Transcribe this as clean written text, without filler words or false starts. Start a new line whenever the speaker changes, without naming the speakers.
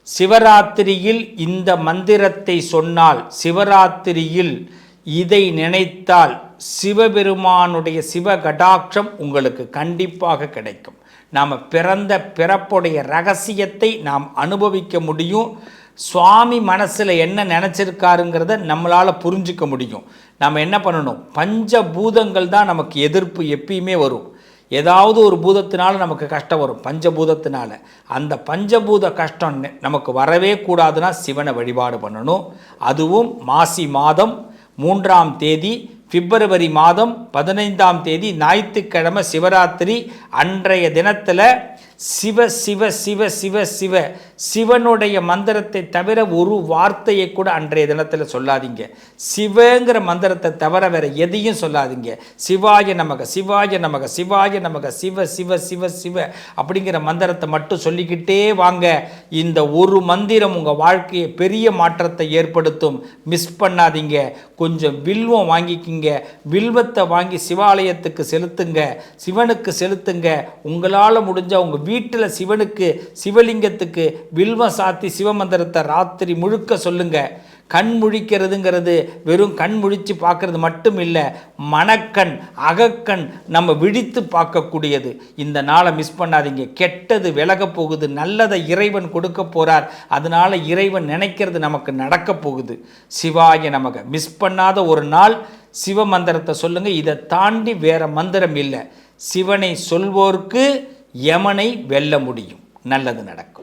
சிவராத்திரியில் இந்த மந்திரத்தை சொன்னால், சிவராத்திரியில் இதை நினைத்தால் சிவபெருமானுடைய சிவகடாட்சம் உங்களுக்கு கண்டிப்பாக கிடைக்கும். நாம் பிறந்த பிறப்புடைய ரகசியத்தை நாம் அனுபவிக்க முடியும். சுவாமி மனசில் என்ன நினச்சிருக்காருங்கிறத நம்மளால் புரிஞ்சிக்க முடியும். நம்ம என்ன பண்ணணும், பஞ்சபூதங்கள் தான் நமக்கு எதிர்ப்பு எப்பயுமே வரும். ஏதாவது ஒரு பூதத்தினால நமக்கு கஷ்டம் வரும், பஞ்சபூதத்தினால. அந்த பஞ்சபூத கஷ்டம் நமக்கு வரவே கூடாதுன்னா சிவனை வழிபாடு பண்ணணும். அதுவும் மாசி மாதம் 3ஆம் தேதி பிப்ரவரி மாதம் 15ஆம் தேதி ஞாயிற்றுக்கிழமை சிவராத்திரி அன்றைய தினத்தில் சிவ சிவ சிவ சிவ சிவ சிவனுடைய மந்திரத்தை தவிர ஒரு வார்த்தையை கூட அன்றைய தினத்தில் சொல்லாதீங்க. சிவங்கிற மந்திரத்தை தவிர வேற எதையும் சொல்லாதீங்க. சிவாய நமக சிவாய நமக சிவாய நமக சிவ சிவ சிவ சிவ அப்படிங்கிற மந்திரத்தை மட்டும் சொல்லிக்கிட்டே வாங்க. இந்த ஒரு மந்திரம் உங்கள் வாழ்க்கையை பெரிய மாற்றத்தை ஏற்படுத்தும். மிஸ் பண்ணாதீங்க. கொஞ்சம் வில்வம் வாங்கிக்கிங்க. வில்வத்தை வாங்கி சிவாலயத்துக்கு செலுத்துங்க, சிவனுக்கு செலுத்துங்க. உங்களால் முடிஞ்ச உங்கள் வீட்டில் சிவனுக்கு சிவலிங்கத்துக்கு வில்வம் சாத்தி சிவமந்திரத்தை ராத்திரி முழுக்க சொல்லுங்க. கண் முழிக்கிறதுங்கிறது வெறும் கண் முழித்து பார்க்கறது மட்டும் இல்லை, மனக்கண் அகக்கண் நம்ம விழித்து பார்க்கக்கூடியது. இந்த நாளை மிஸ் பண்ணாதீங்க. கெட்டது விலக போகுது, நல்லதை இறைவன் கொடுக்க போகிறார். அதனால் இறைவன் நினைக்கிறது நமக்கு நடக்க போகுது. சிவாய நமக. மிஸ் பண்ணாத ஒரு நாள் சிவ மந்திரத்தை சொல்லுங்கள். இதை தாண்டி வேற மந்திரம் இல்லை. சிவனை சொல்வோர்க்கு யமனை வெல்ல முடியும். நல்லது நடக்கும்.